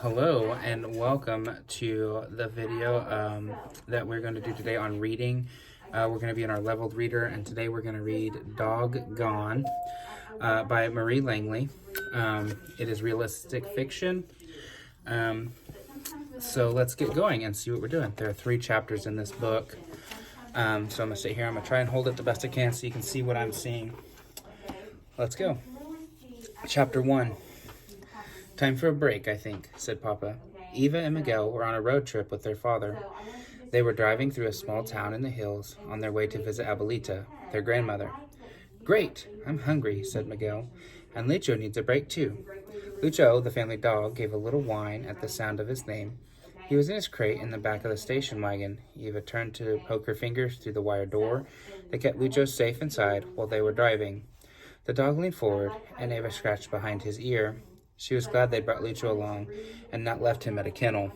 Hello and welcome to the video that we're going to do today on reading. We're going to be in our leveled reader, and today we're going to read Dog Gone by Marie Langley. It is realistic fiction. So let's get going and see what we're doing. There are 3 chapters in this book. So I'm going to sit here. I'm going to try and hold it the best I can so you can see what I'm seeing. Let's go. Chapter 1. Time for a break, I think, said Papa. Eva and Miguel were on a road trip with their father. They were driving through a small town in the hills on their way to visit Abuelita, their grandmother. Great, I'm hungry, said Miguel, and Lucho needs a break too. Lucho, the family dog, gave a little whine at the sound of his name. He was in his crate in the back of the station wagon. Eva turned to poke her fingers through the wire door that kept Lucho safe inside while they were driving. The dog leaned forward, and Eva scratched behind his ear. She was glad they'd brought Lucho along and not left him at a kennel.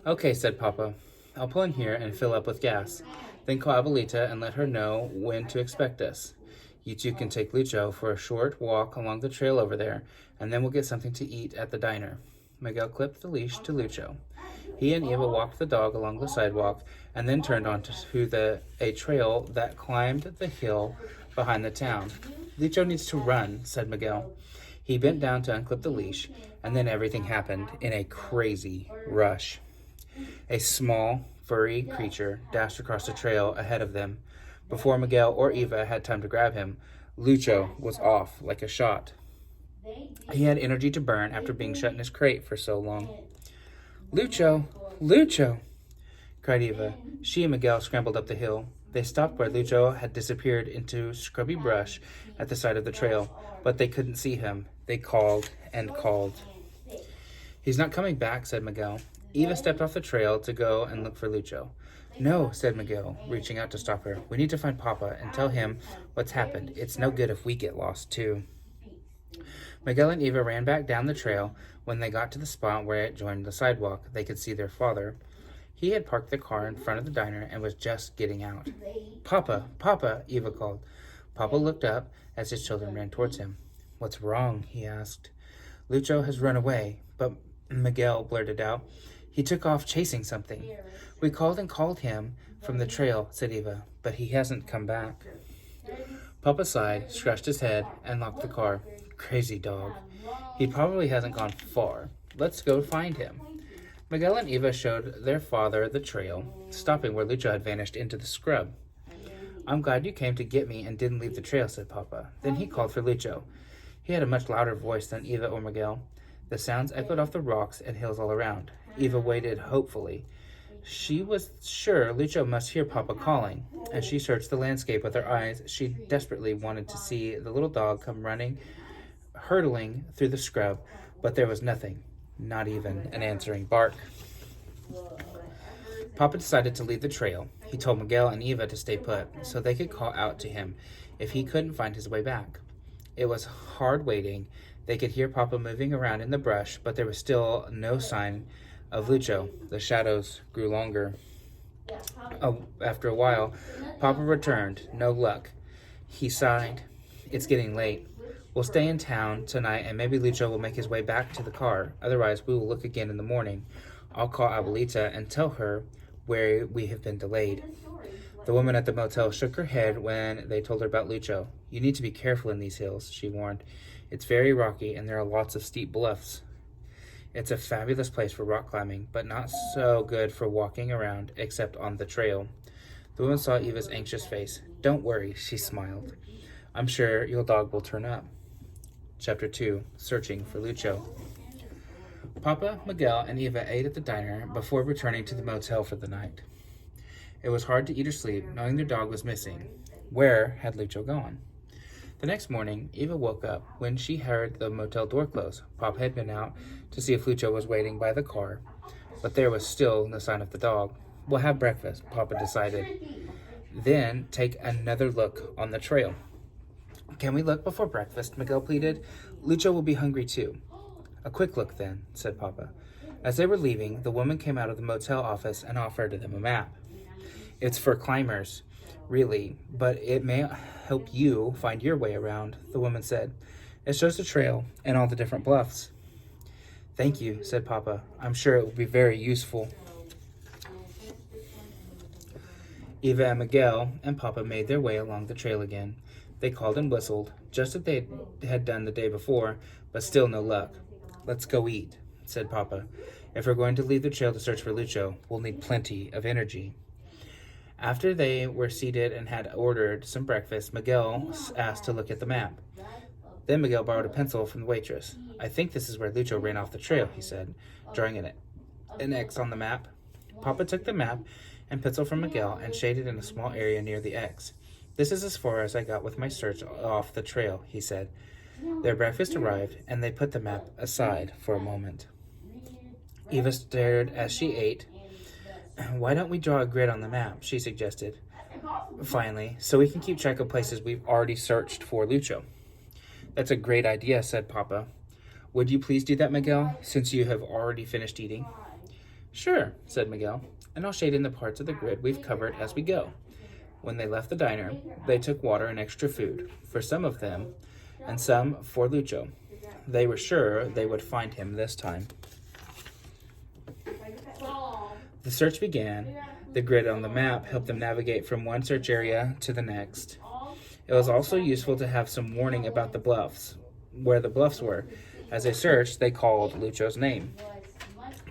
Okay, said Papa. I'll pull in here and fill up with gas. Then call Abuelita and let her know when to expect us. You two can take Lucho for a short walk along the trail over there, and then we'll get something to eat at the diner. Miguel clipped the leash to Lucho. He and Eva walked the dog along the sidewalk and then turned onto a trail that climbed the hill behind the town. Lucho needs to run, said Miguel. He bent down to unclip the leash, and then everything happened in a crazy rush. A small, furry creature dashed across the trail ahead of them. Before Miguel or Eva had time to grab him, Lucho was off like a shot. He had energy to burn after being shut in his crate for so long. Lucho! Lucho! Cried Eva. She and Miguel scrambled up the hill. They stopped where Lucho had disappeared into scrubby brush at the side of the trail, but they couldn't see him. They called and called. He's not coming back, said Miguel. Eva stepped off the trail to go and look for Lucho. No, said Miguel, reaching out to stop her. We need to find Papa and tell him what's happened. It's no good if we get lost, too. Miguel and Eva ran back down the trail. When they got to the spot where it joined the sidewalk, they could see their father. He had parked the car in front of the diner and was just getting out. Papa, Papa, Eva called. Papa looked up as his children ran towards him. What's wrong? He asked. Lucho has run away, but Miguel blurted out. He took off chasing something. We called and called him from the trail, said Eva, but he hasn't come back. Papa sighed, scratched his head, and locked the car. Crazy dog. He probably hasn't gone far. Let's go find him. Miguel and Eva showed their father the trail, stopping where Lucho had vanished into the scrub. I'm glad you came to get me and didn't leave the trail, said Papa. Then he called for Lucho. He had a much louder voice than Eva or Miguel. The sounds echoed off the rocks and hills all around. Eva waited hopefully. She was sure Lucho must hear Papa calling. As she searched the landscape with her eyes, she desperately wanted to see the little dog come running, hurtling through the scrub, but there was nothing, not even an answering bark. Papa decided to leave the trail. He told Miguel and Eva to stay put, so they could call out to him if he couldn't find his way back. It was hard waiting. They could hear Papa moving around in the brush, but there was still no sign of Lucho. The shadows grew longer. After a while, Papa returned. No luck. He sighed. It's getting late. We'll stay in town tonight, and maybe Lucho will make his way back to the car. Otherwise, we will look again in the morning. I'll call Abuelita and tell her where we have been delayed. The woman at the motel shook her head when they told her about Lucho. You need to be careful in these hills, she warned. It's very rocky, and there are lots of steep bluffs. It's a fabulous place for rock climbing, but not so good for walking around, except on the trail. The woman saw Eva's anxious face. Don't worry, she smiled. I'm sure your dog will turn up. Chapter 2, Searching for Lucho. Papa, Miguel, and Eva ate at the diner before returning to the motel for the night. It was hard to eat or sleep, knowing their dog was missing. Where had Lucho gone? The next morning, Eva woke up when she heard the motel door close. Papa had been out to see if Lucho was waiting by the car, but there was still no sign of the dog. We'll have breakfast, Papa decided. Then take another look on the trail. Can we look before breakfast? Miguel pleaded. Lucho will be hungry too. A quick look then, said Papa. As they were leaving, the woman came out of the motel office and offered them a map. It's for climbers, really, but it may help you find your way around, the woman said. It shows the trail and all the different bluffs. Thank you, said Papa. I'm sure it will be very useful. Eva and Miguel and Papa made their way along the trail again. They called and whistled, just as they had done the day before, but still no luck. Let's go eat, said Papa. If we're going to leave the trail to search for Lucho, we'll need plenty of energy. After they were seated and had ordered some breakfast, Miguel asked to look at the map. Then Miguel borrowed a pencil from the waitress. I think this is where Lucho ran off the trail, he said, drawing an X on the map. Papa took the map and pencil from Miguel and shaded in a small area near the X. This is as far as I got with my search off the trail, he said. Their breakfast arrived, and they put the map aside for a moment. Eva stared as she ate. Why don't we draw a grid on the map, she suggested, finally, so we can keep track of places we've already searched for Lucho. That's a great idea, said Papa. Would you please do that, Miguel, since you have already finished eating? Sure, said Miguel, and I'll shade in the parts of the grid we've covered as we go. When they left the diner, they took water and extra food, for some of them, and some for Lucho. They were sure they would find him this time. The search began. The grid on the map helped them navigate from one search area to the next. It was also useful to have some warning about the bluffs, where the bluffs were. As they searched, they called Lucho's name.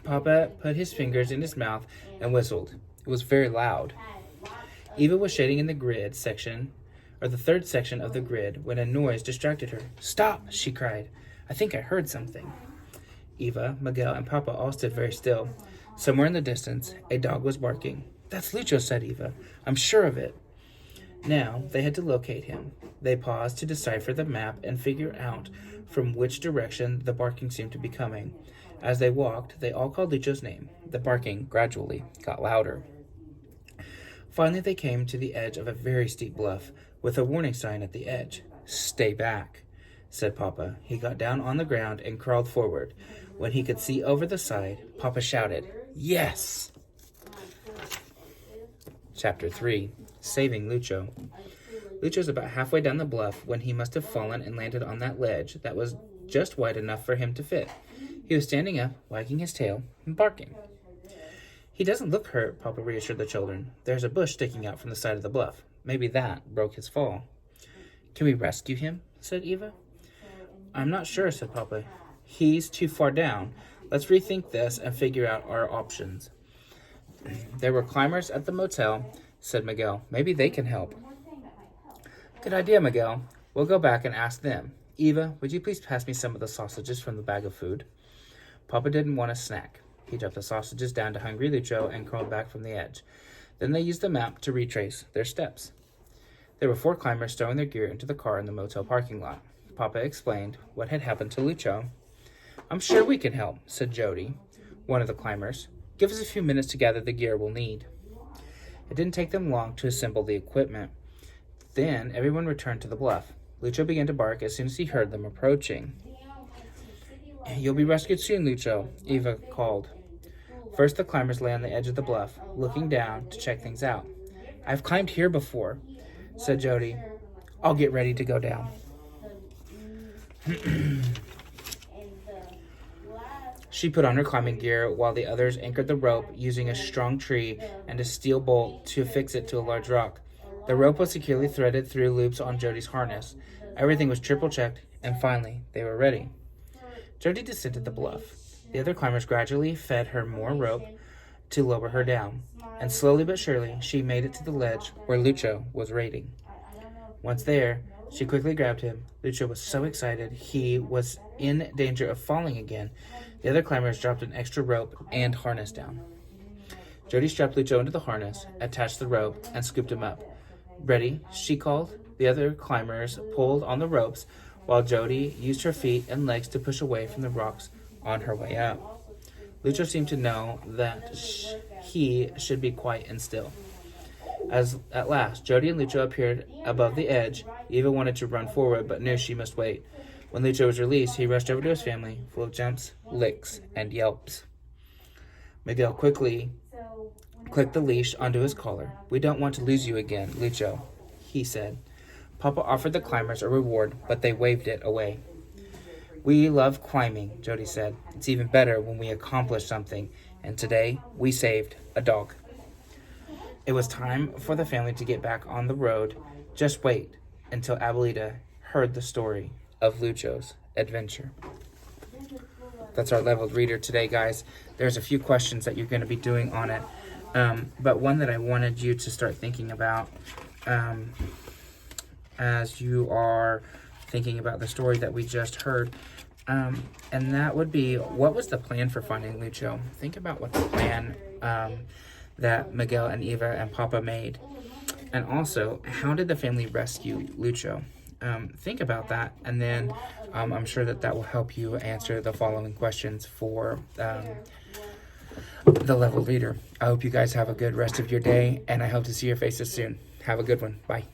Papa put his fingers in his mouth and whistled. It was very loud. Eva was shading in the grid section, or the third section of the grid, when a noise distracted her. Stop, she cried. I think I heard something. Eva, Miguel, and Papa all stood very still. Somewhere in the distance, a dog was barking. That's Lucho, said Eva. I'm sure of it. Now, they had to locate him. They paused to decipher the map and figure out from which direction the barking seemed to be coming. As they walked, they all called Lucho's name. The barking gradually got louder. Finally, they came to the edge of a very steep bluff, with a warning sign at the edge. Stay back, said Papa. He got down on the ground and crawled forward. When he could see over the side, Papa shouted, Yes! Chapter 3. Saving Lucho. Lucho's about halfway down the bluff when he must have fallen and landed on that ledge that was just wide enough for him to fit. He was standing up, wagging his tail, and barking. He doesn't look hurt, Papa reassured the children. There's a bush sticking out from the side of the bluff. Maybe that broke his fall. Can we rescue him? Said Eva. I'm not sure, said Papa. He's too far down. Let's rethink this and figure out our options. There were climbers at the motel, said Miguel. Maybe they can help. Good idea, Miguel. We'll go back and ask them. Eva, would you please pass me some of the sausages from the bag of food? Papa didn't want a snack. He dropped the sausages down to hungry Lucho and crawled back from the edge. Then they used the map to retrace their steps. There were 4 climbers stowing their gear into the car in the motel parking lot. Papa explained what had happened to Lucho. I'm sure we can help, said Jody, one of the climbers. Give us a few minutes to gather the gear we'll need. It didn't take them long to assemble the equipment. Then everyone returned to the bluff. Lucho began to bark as soon as he heard them approaching. You'll be rescued soon, Lucho, Eva called. First, the climbers lay on the edge of the bluff, looking down to check things out. I've climbed here before, said Jody. I'll get ready to go down. She put on her climbing gear while the others anchored the rope using a strong tree and a steel bolt to affix it to a large rock. The rope was securely threaded through loops on Jody's harness. Everything was triple-checked, and finally, they were ready. Jody descended the bluff. The other climbers gradually fed her more rope to lower her down, and slowly but surely, she made it to the ledge where Lucho was waiting. Once there, she quickly grabbed him. Lucho was so excited he was in danger of falling again. The other climbers dropped an extra rope and harness down. Jody strapped Lucho into the harness, attached the rope, and scooped him up. Ready, she called. The other climbers pulled on the ropes, while Jody used her feet and legs to push away from the rocks on her way up. Lucho seemed to know that he should be quiet and still. As at last, Jody and Lucho appeared above the edge, Eva wanted to run forward, but knew she must wait. When Lucho was released, he rushed over to his family, full of jumps, licks, and yelps. Miguel quickly clicked the leash onto his collar. We don't want to lose you again, Lucho, he said. Papa offered the climbers a reward, but they waved it away. We love climbing, Jody said. It's even better when we accomplish something. And today, we saved a dog. It was time for the family to get back on the road. Just wait until Abuelita heard the story of Lucho's adventure. That's our leveled reader today, guys. There's a few questions that you're going to be doing on it. But one that I wanted you to start thinking about as you are thinking about the story that we just heard. And that would be, what was the plan for finding Lucho? Think about what the plan that Miguel and Eva and Papa made. And also, how did the family rescue Lucho? Think about that, and then I'm sure that will help you answer the following questions for the level reader. I hope you guys have a good rest of your day, and I hope to see your faces soon. Have a good one. Bye.